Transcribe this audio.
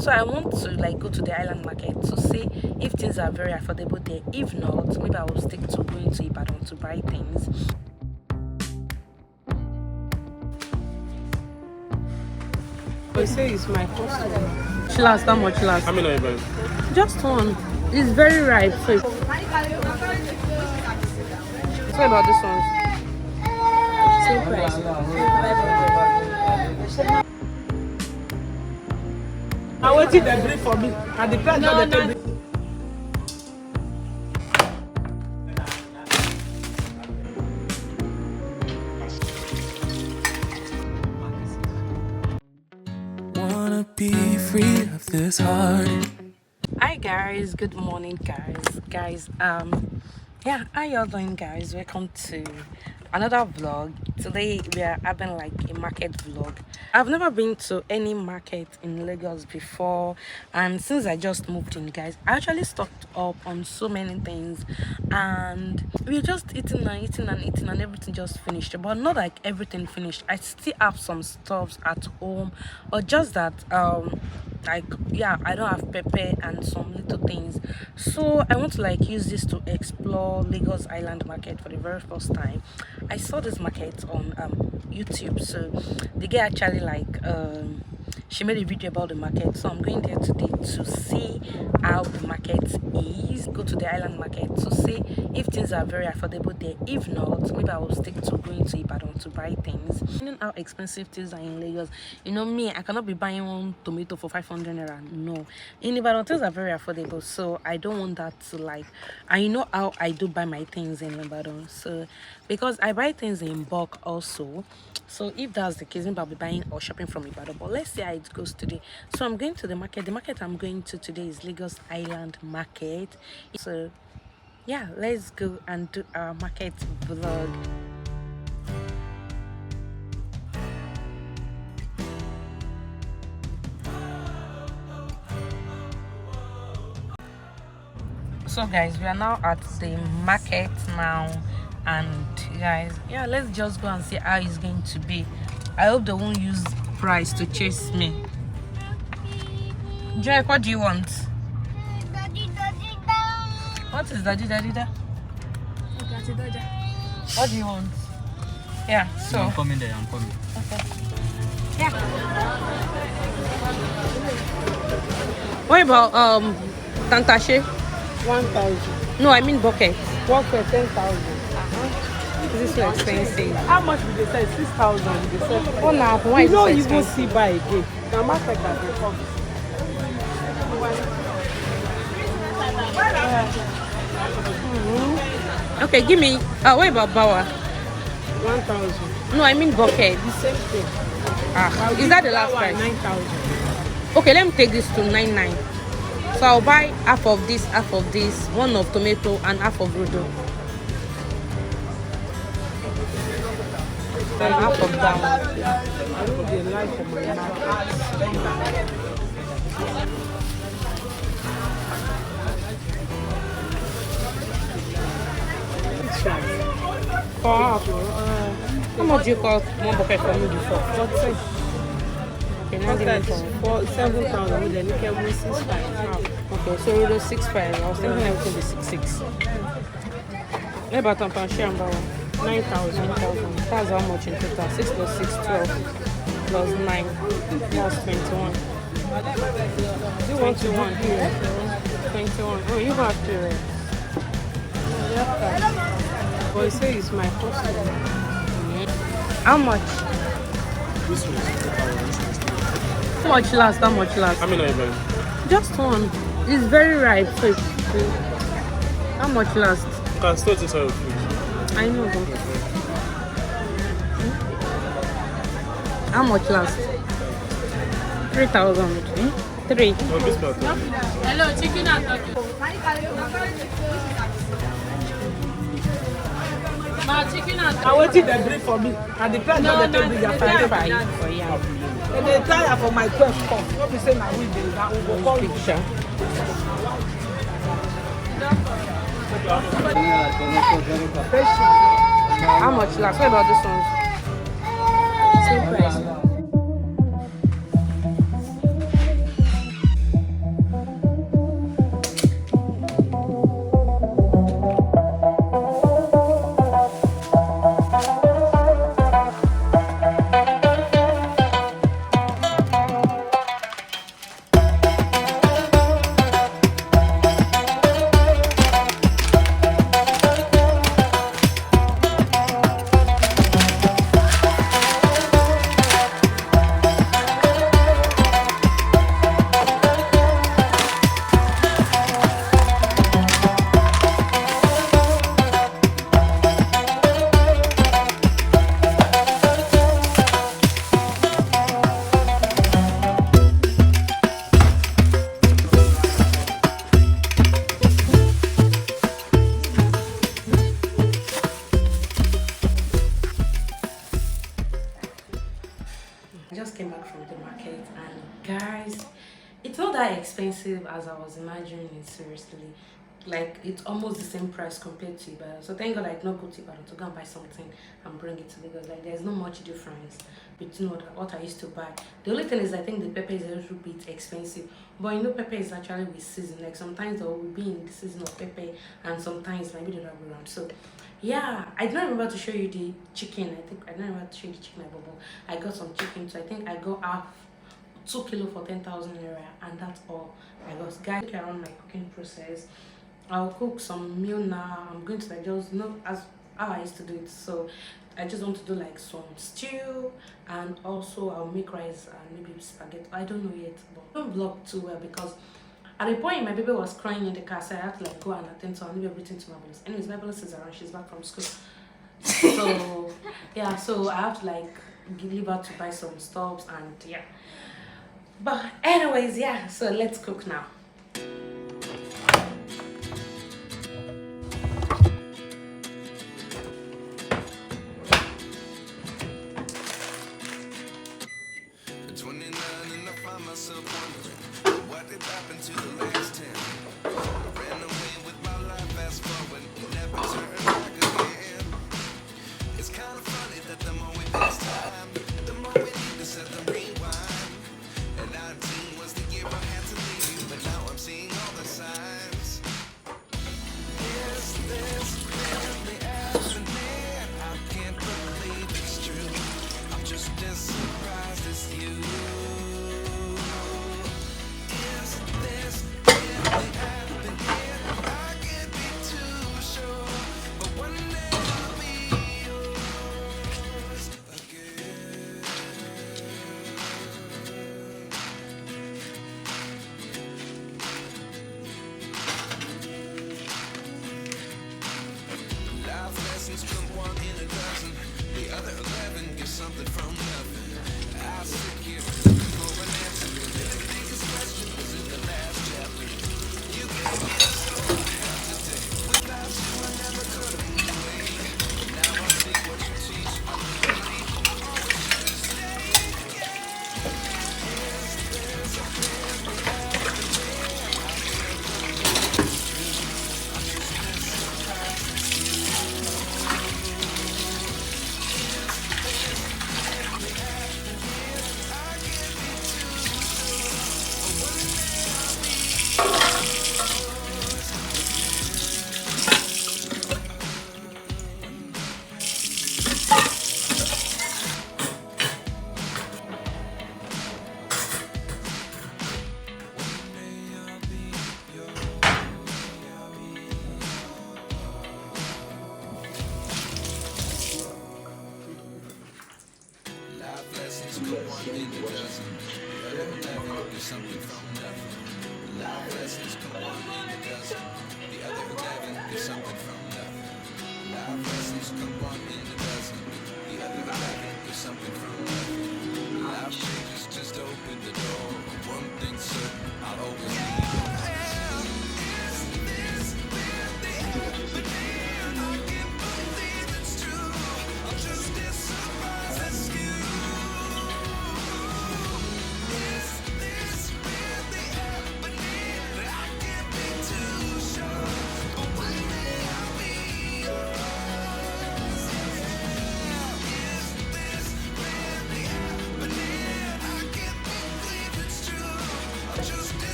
So I want to like go to the island market to see if things are very affordable there. If not, maybe I will stick to going to Ibadan to buy things. I say it's my first one. Last, how much last? How many are you buying? Just one. It's very ripe. So what about this one? Same price. I waited they bring for me. And the price no, they take. Wanna be free of this heart. Hi guys, good morning guys. Yeah, how y'all doing guys? Welcome to another vlog. Today we are having like a market vlog. I've never been to any market in Lagos before, and since I just moved in guys, I actually stocked up on so many things, and we're just eating and everything just finished. But not like everything finished. I still have some stuffs at home, or just that like yeah, I don't have pepper and some little things, so I want to like use this to explore Lagos Island Market for the very first time. I saw this market on YouTube, so the girl actually like she made a video about the market, so I'm going there today to see how the market is, go to the island market to see if things are very affordable there. If not, maybe I will stick to going to Ibadan to buy things. You know how expensive things are in Lagos. You know me, I cannot be buying one tomato for 500 naira. No, in Ibadan things are very affordable, so I don't want that to like, and you know how I do buy my things in Ibadan, so because I buy things in bulk also. So if that's the case, maybe I'll be buying or shopping from Ibadan. But let's see how it goes today. So I'm going to the market. The market I'm going to today is Lagos Island Market. So yeah, let's go and do our market vlog. So guys, we are now at the market now, and guys, yeah, let's just go and see how it's going to be. I hope they won't use price to chase me. Jack, what do you want? What is daddy da? What do you want? Yeah, so I'm coming there, I'm coming. okay. Yeah. What about Tantashe? 1,000. No, I mean bucket. What for 10,000? This is so expensive. How much did they say? 6,000 did they say? Oh now, why You is know it you so won't expensive? see buy again. The market that they come. Okay, give me what about Bawa? 1,000. No, I mean bucket. The same thing. Ah, is that the last price? 9,000. Okay, let me take this to 99. So I'll buy half of this, one of tomato and half of rodo. And half of that. I know they like for my market. For half. How much do you cost one bucket for me before? What's it? Okay, now give me For 7,000 with the nickel 6,500. okay, so rodo 6.5. I was thinking everything be 6.6. What about Tampashi and Bawa? 9,000. 9,000. That's how much in total? 6 plus 6, 12. Plus 9. That's 21. You want to one here? 21. Oh, you have to. But you say it's my first one. How much? This one is 2,000. How much last? How much last? How many are you buying? Just one. It's very ripe. So how much last? You can store it inside your fridge. I know. But how much last? 3,000. 3. No, this part. Hello, chicken and turkey. Chicken and I waited they bring for me. And the price no, they bring their 5 for you. And they tire for my 12 cup. What we say now we do that we go call Picture. How much last? What about this one? Same price. not that expensive as I was imagining it, seriously. Like it's almost the same price compared to Ibadan. So thank God I did not go to Ibadan to go and buy something and bring it to Lagos. Like there's not much difference between what I used to buy. The only thing is I think the pepper is a little bit expensive. But you know pepper is actually with season. Like sometimes there will be in the season of pepper and sometimes maybe the other way around. So yeah, I don't remember to show you the chicken. I don't remember to show you the chicken I bought. I got some chicken, so I think I got half 2 kilo for 10,000 naira, and that's all I got. Guys, around my cooking process. I'll cook some meal now. I'm going to like just know as how I used to do it. So I just want to do like some stew, and also I'll make rice and maybe spaghetti. I don't know yet, but I don't vlog too well because at the point my baby was crying in the car, so I had to like go and attend to her, leave everything to my boss. Anyways, my boss is around. She's back from school. So yeah, so I have to like leave her to buy some stuffs and yeah. But anyways, yeah. So let's cook now. Something